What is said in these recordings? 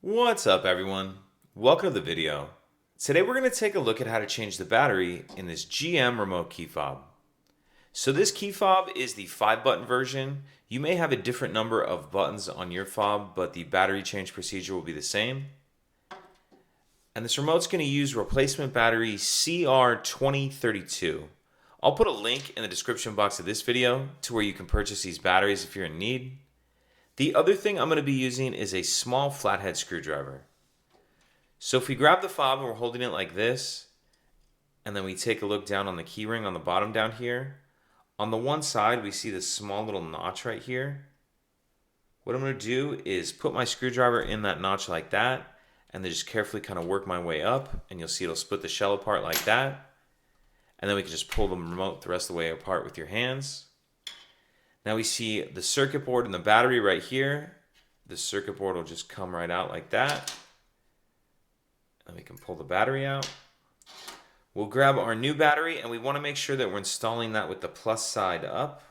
What's up, everyone? Welcome to the video. Today we're going to take a look at how to change the battery in this GM remote key fob. So this key fob is the 5-button version. You may have a different number of buttons on your fob, but the battery change procedure will be the same. And this remote's going to use replacement battery CR2032. I'll put a link in the description box of this video to where you can purchase these batteries if you're in need. The other thing I'm going to be using is a small flathead screwdriver. So if we grab the fob and we're holding it like this, and then we take a look down on the key ring on the bottom down here, on the one side we see this small little notch right here. What I'm going to do is put my screwdriver in that notch like that, and then just carefully kind of work my way up, and you'll see it'll split the shell apart like that. And then we can just pull the remote the rest of the way apart with your hands. Now we see the circuit board and the battery right here. The circuit board will just come right out like that. And we can pull the battery out. We'll grab our new battery, and we want to make sure that we're installing that with the plus side up.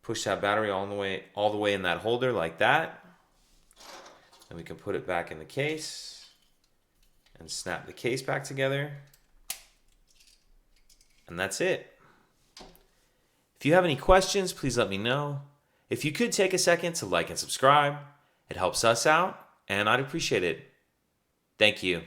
Push that battery all the way in that holder like that. And we can put it back in the case and snap the case back together. And that's it. If you have any questions, please let me know. If you could take a second to like and subscribe, it helps us out, and I'd appreciate it. Thank you.